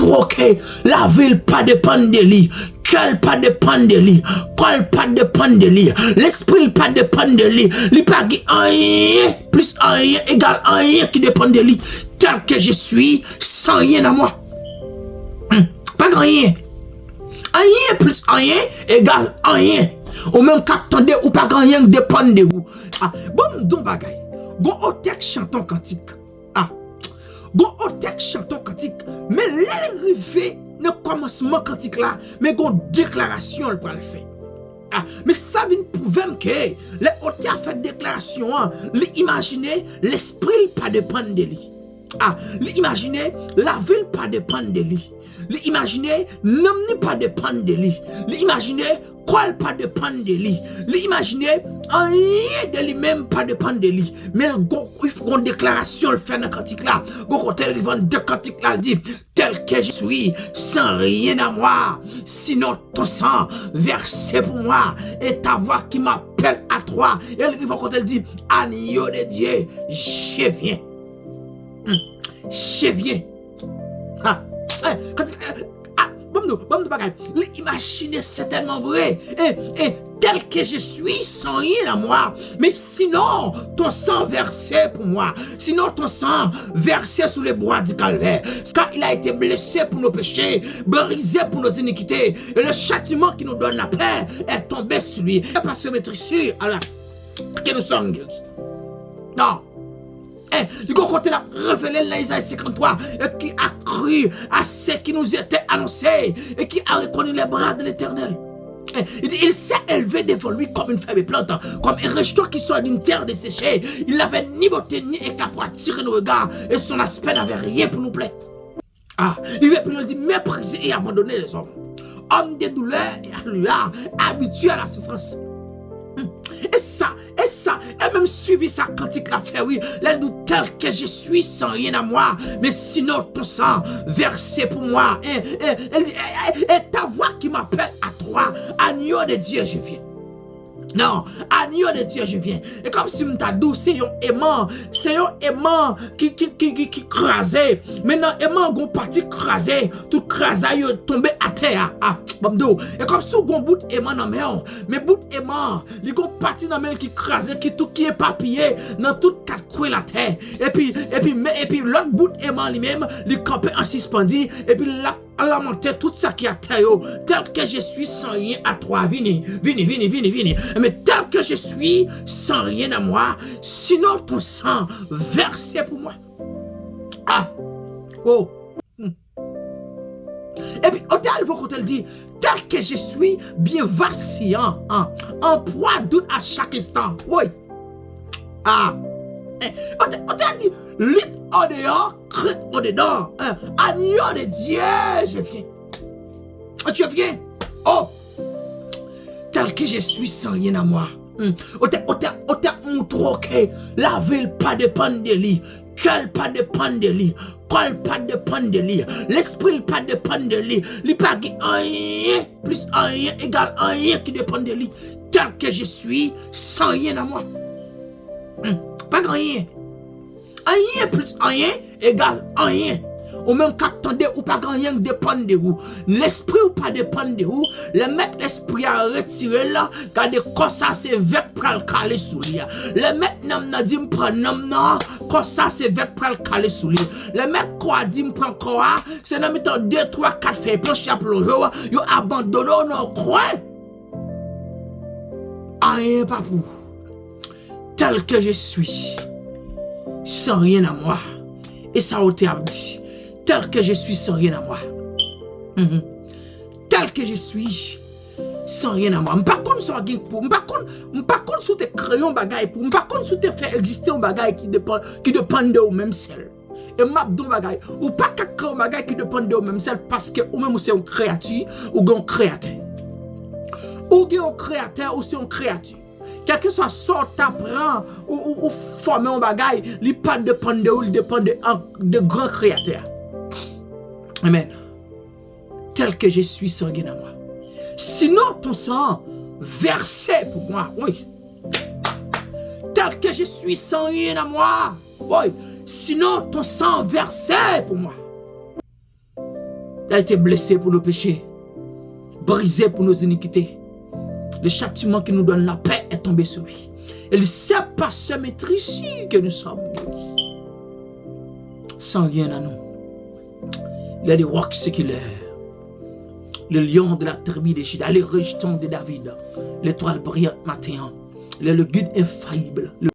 montre que la ville pas dépend de lui, qu'elle pas dépend de lui, qu'elle pas dépend de lui, l'esprit pas dépend de lui, il pas rien plus rien égal rien qui dépend de lui, tel que je suis, sans rien à moi. Pas rien. Rien plus rien égal rien. Ou même qu'attendez ou pas rien dépend de vous. Ah, bon, donc bagay. Gon otek chanton cantique. Ah, gon otek chanton cantique. Mais l'arrivée, ne commencement cantique là, mais gon déclaration le pour le faire. Ah, mais ça vient prouver que les auteurs fait déclaration, imaginez l'esprit pas dépend de lui. Ah, imaginez la ville pas dépend de lui. Imaginez l'homme pas dépend de lui. Imaginez quoi pas dépend de lui. Imaginez rien de lui-même pas dépend de lui. Mais il faut une déclaration le fait dans le cantique là. Quand il vend deux cantiques là, il dit tel que je suis, sans rien à moi. Sinon ton sang versé pour moi et ta voix qui m'appelle à toi. Et quand elle dit agneau de Dieu, je viens. Je viens. Ah, bon, bagay. Imaginez, c'est tellement vrai. Et tel que je suis, sans rien à moi. Mais sinon, ton sang versé pour moi. Sinon, ton sang versé sous les bois du calvaire. Car il a été blessé pour nos péchés, brisé pour nos iniquités. Et le châtiment qui nous donne la paix est tombé sur lui. Et pas se mettre sûr, Allah, que nous sommes guéris. Non. Le côté là révélé dans Isaïe 53 et qui a cru à ce qui nous était annoncé et qui a reconnu les bras de l'Éternel. Il s'est élevé devant lui comme une faible plante, comme un rejeton qui sort d'une terre desséchée. Il n'avait ni beauté ni éclat pour attirer nos regards et son aspect n'avait rien pour nous plaire. Ah, il veut plus nous dire mépriser et abandonner les hommes. Homme de douleur et habitué à la souffrance. Et même suivi sa cantique l'a fait, oui, elle dit tel que je suis sans rien à moi, mais sinon ton sang versé pour moi, et ta voix qui m'appelle à toi, agneau de Dieu, je viens. Non, agneau de Dieu, je viens. Et comme si m'ta dou, c'est un aimant qui crasé. Maintenant, aimant gon parti crasé, tout crasé, tombé à terre. Ah, bamdo. Et comme si gon bout aimant dans main, mais bout aimant, li gon parti dans main qui crasé, qui tout qui est papillé dans tout quatre coins la terre. Et puis l'autre bout aimant lui-même, li campé en suspendu, et puis la lamenter tout ça qui a terre, tel que je suis sans rien à toi. Vini. Mais tel que je suis sans rien à moi, sinon ton sang versé pour moi. Ah, oh. Et puis, il faut qu'on te le dise, tel que je suis, bien vacillant, en proie doute à chaque instant. Oui. Ah. On t'a dit, lit en dehors, crit en dedans. Agneau de Dieu, je viens. Tu viens. Oh. Tel que je suis sans rien à moi. On t'a montré que la ville pas dépend de lui, qu'elle pas dépend de lui, qu'elle pas dépend de lui, l'esprit pas dépend de lui, il pas rien plus rien égal rien qui dépend de lui, tel que je suis sans rien à moi. Pas rien. Rien plus rien égale rien. Ou même qu'attendez ou pas rien dépend de vous. L'esprit ou pas dépend de vous. Le mettre l'esprit à retirer là. Quand comme ça c'est vec pour le caler sous lui. Le mettre n'a dit me prend nom comme ça c'est vec pour le caler sous lui. Le mettre quoi dit me prend quoi. C'est dans mettant 2, 3, 4 feuilles planches à plongeon. Yo abandonné non quoi. Rien pas pour. Tel que je suis. Sans rien à moi. Et ça au terme dit. Tel que je suis sans rien à moi. Tel que je suis sans rien à moi. Par contre, sous tes crayons bagaille pour. Par contre, sous tes faire exister un bagaille qui dépend de vous même seul. Et m'a don bagaille. Ou pas qu'un bagaille qui dépend de vous même seul parce que ou même c'est un créature ou un créateur. Ou un créateur ou c'est un créature. Quel que soit son t'apprend ou former un bagaille, il pas dépend de vous, il dépend de grands créateurs. Amen. Tel que je suis sans rien à moi. Sinon ton sang versé pour moi. Oui. Tel que je suis sans rien à moi. Oui. Sinon ton sang versé pour moi. Il a été blessé pour nos péchés, brisé pour nos iniquités. Le châtiment qui nous donne la paix est tombé sur lui. Et il sait par ce maître ici que nous sommes guéris. Sans rien à nous. Il est le roi séculaire, le lion de la tribu de Juda, le rejeton de David, l'étoile brillante matin. Il est le guide infaillible.